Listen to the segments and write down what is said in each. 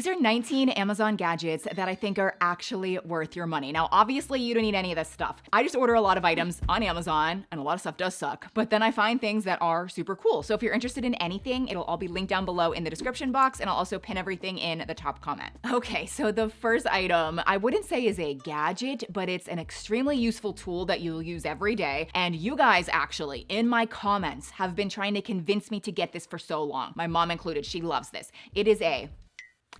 These are 19 Amazon gadgets that I think are actually worth your money. Now, obviously, you don't need any of this stuff. I just order a lot of items on Amazon, and a lot of stuff does suck, but then I find things that are super cool. So if you're interested in anything, it'll all be linked down below in the description box, and I'll also pin everything in the top comment. Okay, so the first item, I wouldn't say is a gadget, but it's an extremely useful tool that you'll use every day. And you guys actually, in my comments, have been trying to convince me to get this for so long. My mom included, she loves this. It is a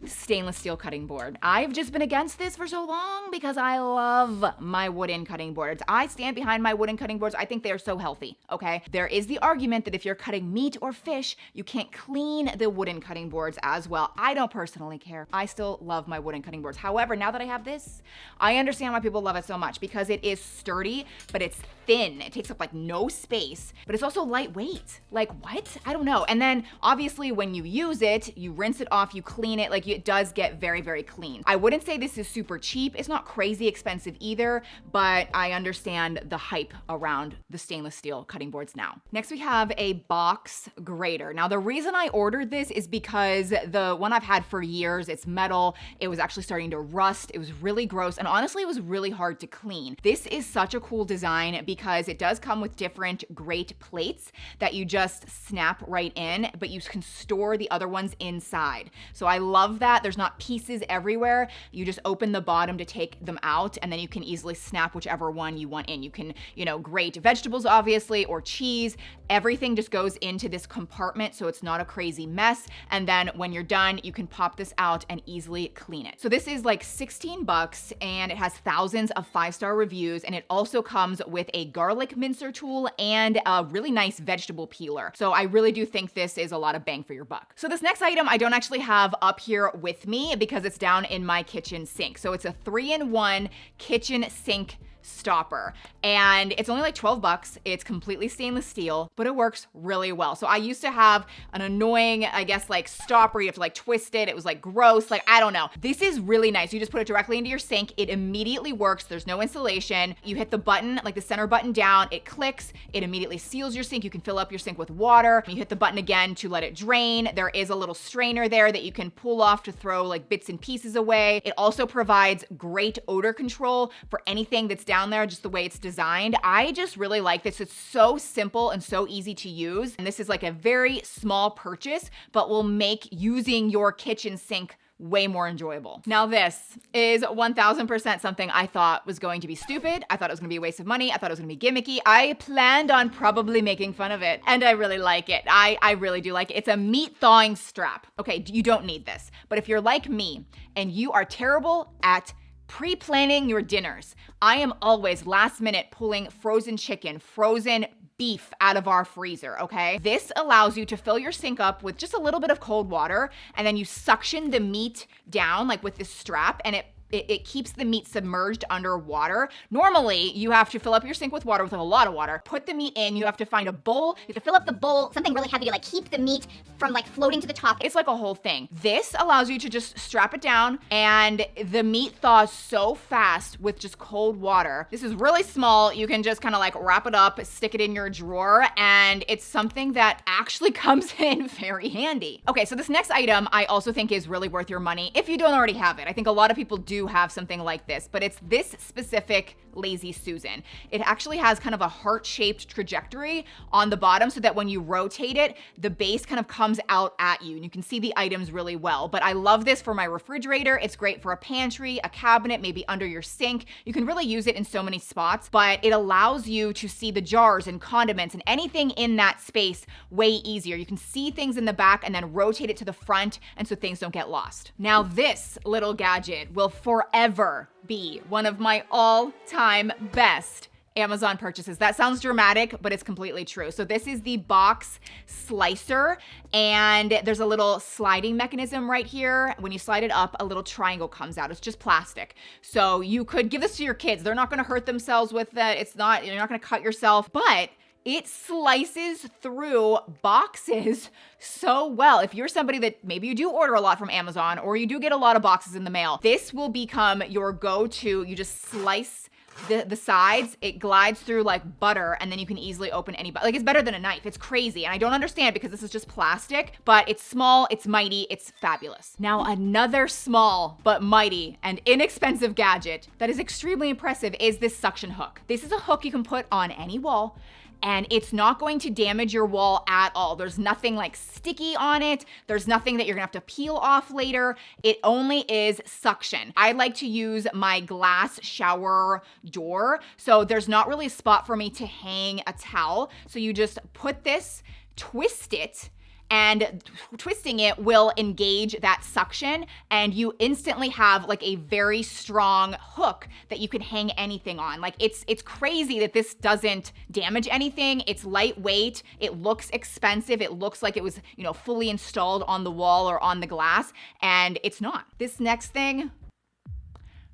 stainless steel cutting board. I've just been against this for so long because I love my wooden cutting boards. I stand behind my wooden cutting boards. I think they are so healthy, okay? There is the argument that if you're cutting meat or fish, you can't clean the wooden cutting boards as well. I don't personally care. I still love my wooden cutting boards. However, now that I have this, I understand why people love it so much because it is sturdy, but it's thin. It takes up like no space, but it's also lightweight. Like what? I don't know. And then obviously when you use it, you rinse it off, you clean it, like it does get very, very clean. I wouldn't say this is super cheap. It's not crazy expensive either, but I understand the hype around the stainless steel cutting boards now. Next, we have a box grater. Now, the reason I ordered this is because the one I've had for years, it's metal. It was actually starting to rust. It was really gross. And honestly, it was really hard to clean. This is such a cool design because it does come with different grate plates that you just snap right in, but you can store the other ones inside. So I love that. There's not pieces everywhere. You just open the bottom to take them out, and then you can easily snap whichever one you want in. You can, grate vegetables, obviously, or cheese. Everything just goes into this compartment, so it's not a crazy mess. And then when you're done, you can pop this out and easily clean it. So this is like $16, and it has thousands of 5-star reviews, and it also comes with a garlic mincer tool and a really nice vegetable peeler. So I really do think this is a lot of bang for your buck. So this next item I don't actually have up here with me because it's down in my kitchen sink. So it's a 3-in-1 kitchen sink stopper, and it's only like $12. It's completely stainless steel, but it works really well. So I used to have an annoying, I guess, like stopper. You have to like twist it. It was like gross. Like, I don't know. This is really nice. You just put it directly into your sink. It immediately works. There's no installation. You hit the button, like the center button down, it clicks. It immediately seals your sink. You can fill up your sink with water. You hit the button again to let it drain. There is a little strainer there that you can pull off to throw like bits and pieces away. It also provides great odor control for anything that's down there, just the way it's designed. I just really like this. It's so simple and so easy to use. And this is like a very small purchase, but will make using your kitchen sink way more enjoyable. Now this is 1000% something I thought was going to be stupid. I thought it was gonna be a waste of money. I thought it was gonna be gimmicky. I planned on probably making fun of it, and I really like it. I really do like it. It's a meat thawing strap. Okay, you don't need this, but if you're like me and you are terrible at pre-planning your dinners, I am always last minute pulling frozen chicken, frozen beef out of our freezer, okay? This allows you to fill your sink up with just a little bit of cold water, and then you suction the meat down like with this strap, and it keeps the meat submerged under water. Normally, you have to fill up your sink with water, with a lot of water, put the meat in, you have to find a bowl, you have to fill up the bowl, something really heavy to like keep the meat from like floating to the top. It's like a whole thing. This allows you to just strap it down, and the meat thaws so fast with just cold water. This is really small. You can just kind of like wrap it up, stick it in your drawer, and it's something that actually comes in very handy. Okay, so this next item I also think is really worth your money if you don't already have it. I think a lot of people do have something like this, but it's this specific Lazy Susan. It actually has kind of a heart-shaped trajectory on the bottom so that when you rotate it, the base kind of comes out at you and you can see the items really well. But I love this for my refrigerator. It's great for a pantry, a cabinet, maybe under your sink. You can really use it in so many spots, but it allows you to see the jars and condiments and anything in that space way easier. You can see things in the back and then rotate it to the front, and so things don't get lost. Now this little gadget will forever be one of my all-time best Amazon purchases. That sounds dramatic, but it's completely true. So this is the box slicer, and there's a little sliding mechanism right here. When you slide it up, a little triangle comes out. It's just plastic. So you could give this to your kids. They're not gonna hurt themselves with it. You're not gonna cut yourself, but it slices through boxes so well. If you're somebody that maybe you do order a lot from Amazon or you do get a lot of boxes in the mail, this will become your go-to. You just slice the sides, it glides through like butter, and then you can easily open any, like it's better than a knife. It's crazy. And I don't understand because this is just plastic, but it's small, it's mighty, it's fabulous. Now, another small but mighty and inexpensive gadget that is extremely impressive is this suction hook. This is a hook you can put on any wall, and it's not going to damage your wall at all. There's nothing like sticky on it. There's nothing that you're gonna have to peel off later. It only is suction. I like to use my glass shower door, so there's not really a spot for me to hang a towel. So you just put this, twist it, and twisting it will engage that suction, and you instantly have like a very strong hook that you can hang anything on. Like it's crazy that this doesn't damage anything. It's lightweight. It looks expensive. It looks like it was, fully installed on the wall or on the glass, and it's not. This next thing,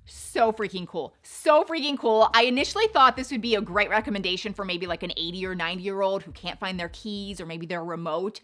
so freaking cool. So freaking cool. I initially thought this would be a great recommendation for maybe like an 80 or 90-year-old who can't find their keys or maybe their remote.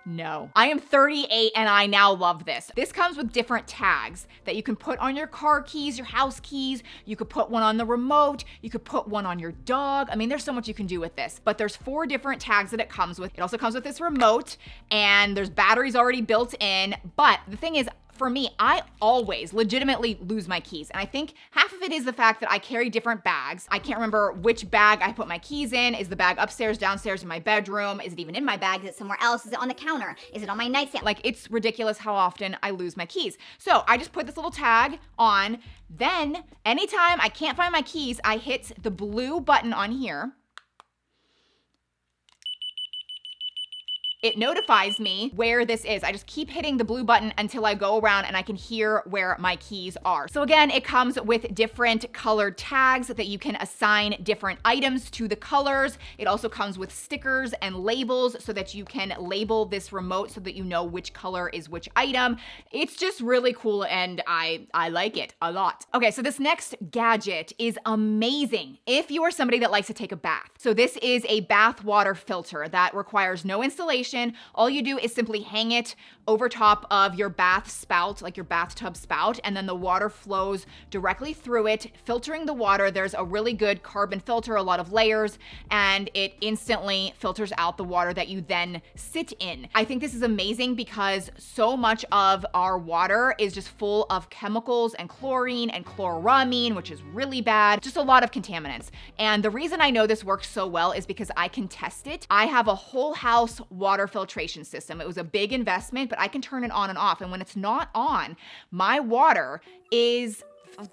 No. I am 38 and I now love this. This comes with different tags that you can put on your car keys, your house keys. You could put one on the remote. You could put one on your dog. I mean, there's so much you can do with this, but there's 4 different tags that it comes with. It also comes with this remote, and there's batteries already built in. But the thing is, for me, I always legitimately lose my keys. And I think half of it is the fact that I carry different bags. I can't remember which bag I put my keys in. Is the bag upstairs, downstairs, in my bedroom? Is it even in my bag? Is it somewhere else? Is it on the counter? Is it on my nightstand? Like, it's ridiculous how often I lose my keys. So I just put this little tag on. Then anytime I can't find my keys, I hit the blue button on here. It notifies me where this is. I just keep hitting the blue button until I go around and I can hear where my keys are. So again, it comes with different colored tags that you can assign different items to the colors. It also comes with stickers and labels so that you can label this remote so that you know which color is which item. It's just really cool, and I like it a lot. Okay, so this next gadget is amazing if you are somebody that likes to take a bath. So this is a bath water filter that requires no installation. All you do is simply hang it over top of your bath spout, like your bathtub spout, and then the water flows directly through it, filtering the water. There's a really good carbon filter, a lot of layers, and it instantly filters out the water that you then sit in. I think this is amazing because so much of our water is just full of chemicals and chlorine and chloramine, which is really bad, just a lot of contaminants. And the reason I know this works so well is because I can test it. I have a whole house water filtration system. It was a big investment, but I can turn it on and off. And when it's not on, my water is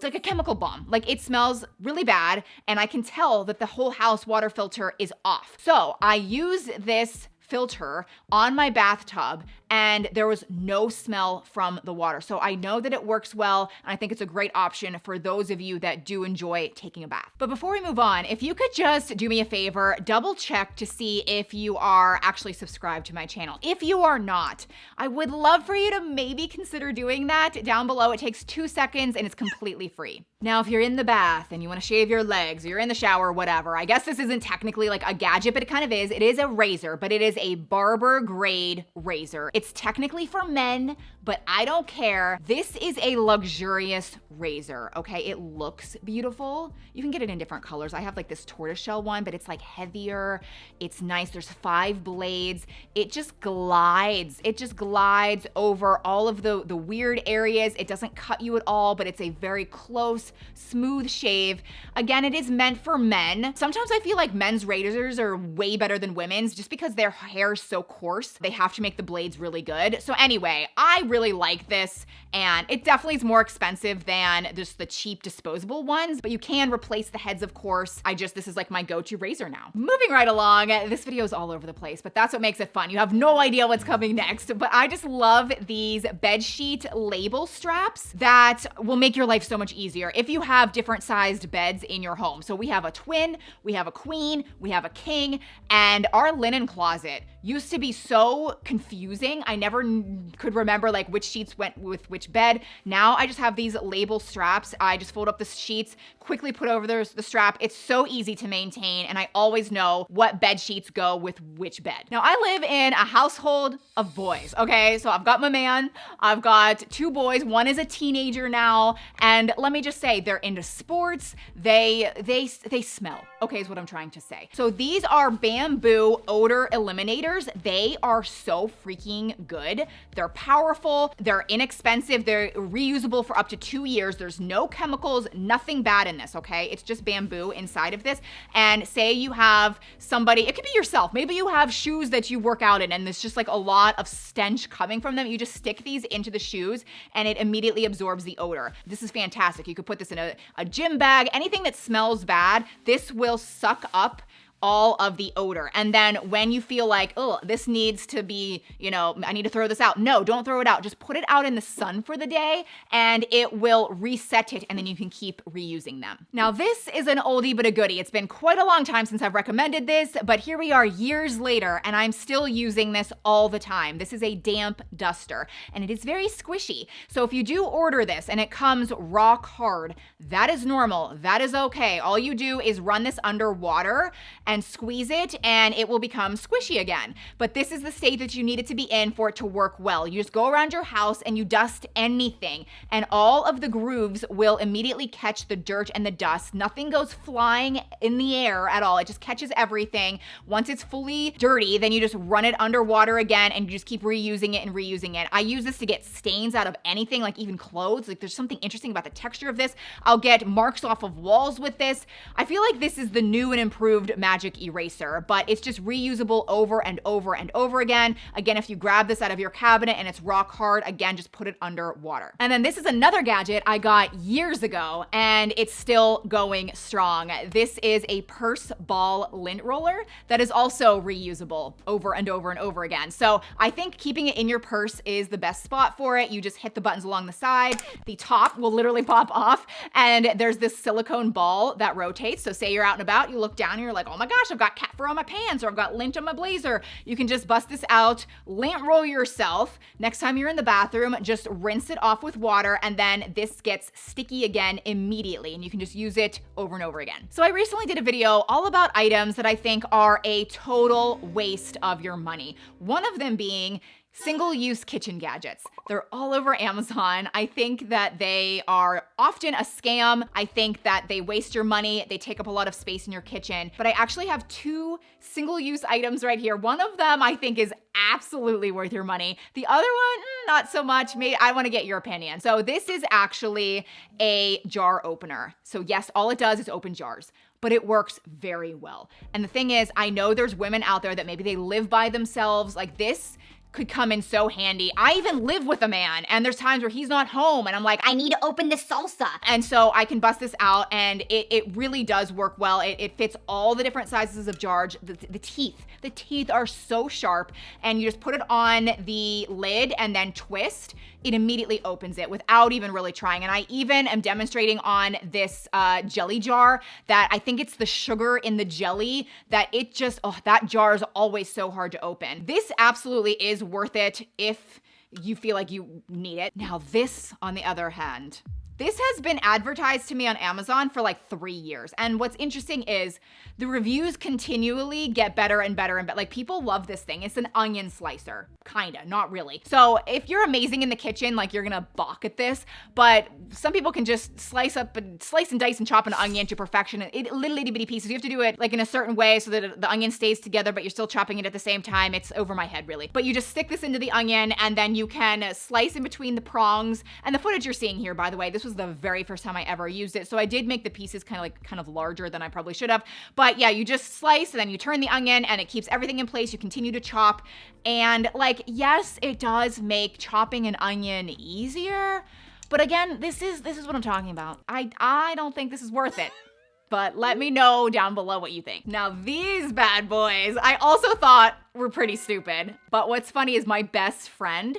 like a chemical bomb. Like, it smells really bad, and I can tell that the whole house water filter is off. So I use this filter on my bathtub, and there was no smell from the water. So I know that it works well, and I think it's a great option for those of you that do enjoy taking a bath. But before we move on, if you could just do me a favor, double check to see if you are actually subscribed to my channel. If you are not, I would love for you to maybe consider doing that. Down below, it takes 2 seconds and it's completely free. Now, if you're in the bath and you want to shave your legs, or you're in the shower, whatever, I guess this isn't technically like a gadget, but it kind of is. It is a razor, but it is a barber grade razor. It's technically for men, but I don't care. This is a luxurious razor, okay? It looks beautiful. You can get it in different colors. I have like this tortoiseshell one, but it's like heavier. It's nice. There's 5 blades. It just glides. It just glides over all of the weird areas. It doesn't cut you at all, but it's a very close, smooth shave. Again, it is meant for men. Sometimes I feel like men's razors are way better than women's just because their hair is so coarse. They have to make the blades really good. So anyway, I really like this, and it definitely is more expensive than just the cheap disposable ones, but you can replace the heads, of course. This is like my go-to razor now. Moving right along, this video is all over the place, but that's what makes it fun. You have no idea what's coming next, but I just love these bedsheet label straps that will make your life so much easier if you have different sized beds in your home. So we have a twin, we have a queen, we have a king, and our linen closet used to be so confusing confusing. I never could remember like which sheets went with which bed. Now I just have these label straps. I just fold up the sheets, quickly put over the strap. It's so easy to maintain, and I always know what bed sheets go with which bed. Now I live in a household of boys, okay? So I've got my man, I've got 2 boys, one is a teenager now, and let me just say, they're into sports, they smell, okay, is what I'm trying to say. So these are bamboo odor eliminators. They are so freaking good. They're powerful, they're inexpensive, they're reusable for up to 2 years. There's no chemicals, nothing bad in this, okay? It's just bamboo inside of this. And say you have somebody, it could be yourself, maybe you have shoes that you work out in and there's just like a lot of stench coming from them. You just stick these into the shoes and it immediately absorbs the odor. This is fantastic. You could put this in a gym bag, anything that smells bad, this will suck up all of the odor. And then when you feel like, oh, this needs to be, I need to throw this out. No, don't throw it out. Just put it out in the sun for the day and it will reset it and then you can keep reusing them. Now this is an oldie but a goodie. It's been quite a long time since I've recommended this, but here we are years later and I'm still using this all the time. This is a damp duster and it is very squishy. So if you do order this and it comes rock hard, that is normal. That is okay. All you do is run this under water and squeeze it and it will become squishy again. But this is the state that you need it to be in for it to work well. You just go around your house and you dust anything and all of the grooves will immediately catch the dirt and the dust. Nothing goes flying in the air at all. It just catches everything. Once it's fully dirty, then you just run it underwater again and you just keep reusing it and reusing it. I use this to get stains out of anything, like even clothes. Like there's something interesting about the texture of this. I'll get marks off of walls with this. I feel like this is the new and improved magic eraser, but it's just reusable over and over and over again. Again, if you grab this out of your cabinet and it's rock hard, again, just put it under water. And then this is another gadget I got years ago and it's still going strong. This is a purse ball lint roller that is also reusable over and over and over again. So I think keeping it in your purse is the best spot for it. You just hit the buttons along the side. The top will literally pop off and there's this silicone ball that rotates. So say you're out and about, you look down and you're like, oh my gosh, I've got cat fur on my pants or I've got lint on my blazer. You can just bust this out, lint roll yourself. Next time you're in the bathroom, just rinse it off with water and then this gets sticky again immediately and you can just use it over and over again. So I recently did a video all about items that I think are a total waste of your money. One of them being single-use kitchen gadgets. They're all over Amazon. I think that they are often a scam. I think that they waste your money. They take up a lot of space in your kitchen. But I actually have 2 single-use items right here. One of them I think is absolutely worth your money. The other one, not so much. Maybe I want to get your opinion. So this is actually a jar opener. So yes, all it does is open jars, but it works very well. And the thing is, I know there's women out there that maybe they live by themselves. Like this could come in so handy. I even live with a man and there's times where he's not home and I'm like, I need to open this salsa. And so I can bust this out and it really does work well. It fits all the different sizes of jars. The teeth are so sharp and you just put it on the lid and then twist. It immediately opens it without even really trying. And I even am demonstrating on this jelly jar that I think it's the sugar in the jelly that it just, that jar is always so hard to open. This absolutely is worth it if you feel like you need it. Now this, on the other hand, this has been advertised to me on Amazon for like 3 years. And what's interesting is the reviews continually get better and better and better. Like people love this thing. It's an onion slicer, kinda, not really. So if you're amazing in the kitchen, like you're gonna balk at this, but some people can just slice and dice and chop an onion to perfection. Little itty bitty pieces. You have to do it like in a certain way so that the onion stays together, but you're still chopping it at the same time. It's over my head really. But you just stick this into the onion and then you can slice in between the prongs. And the footage you're seeing here, by the way, this was the very first time I ever used it. So I did make the pieces kind of larger than I probably should have. But yeah, you just slice and then you turn the onion and it keeps everything in place. You continue to chop. And like, yes, it does make chopping an onion easier. But again, this is what I'm talking about. I don't think this is worth it. But let me know down below what you think. Now these bad boys, I also thought were pretty stupid. But what's funny is my best friend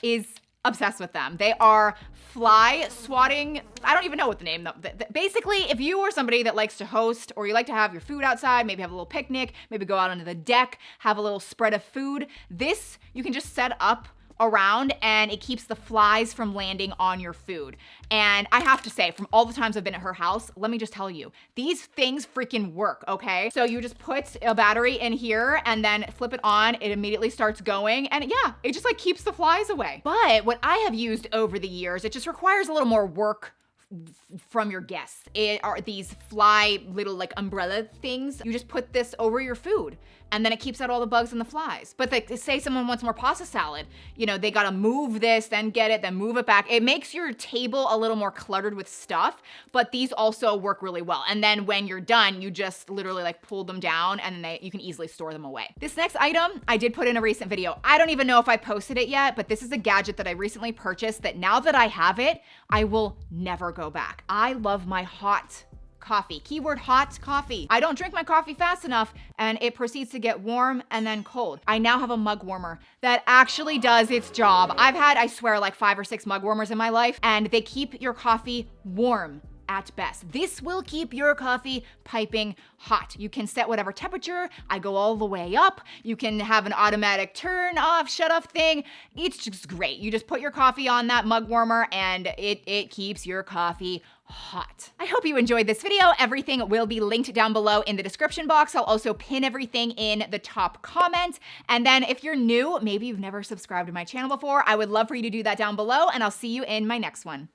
is Obsessed with them. They are fly swatting. I don't even know what the name, basically, if you are somebody that likes to host or you like to have your food outside, maybe have a little picnic, maybe go out onto the deck, have a little spread of food, this you can just set up around and it keeps the flies from landing on your food. And I have to say, from all the times I've been at her house, let me just tell you, these things freaking work, okay? So you just put a battery in here and then flip it on, it immediately starts going, and yeah, it just like keeps the flies away. But what I have used over the years, it just requires a little more work from your guests. It are these fly little like umbrella things. You just put this over your food and then it keeps out all the bugs and the flies. But like, say someone wants more pasta salad, you know, they gotta move this, then get it, then move it back. It makes your table a little more cluttered with stuff, but these also work really well. And then when you're done, you just literally like pull them down and then you can easily store them away. This next item, I did put in a recent video. I don't even know if I posted it yet, but this is a gadget that I recently purchased that now that I have it, I will never go back. I love my hot coffee. Keyword hot coffee. I don't drink my coffee fast enough and it proceeds to get warm and then cold. I now have a mug warmer that actually does its job. I've had, I swear, like 5 or 6 mug warmers in my life, and they keep your coffee warm at best. This will keep your coffee piping hot. You can set whatever temperature. I go all the way up. You can have an automatic turn off, shut off thing. It's just great. You just put your coffee on that mug warmer and it keeps your coffee hot. I hope you enjoyed this video. Everything will be linked down below in the description box. I'll also pin everything in the top comment. And then if you're new, maybe you've never subscribed to my channel before, I would love for you to do that down below, and I'll see you in my next one.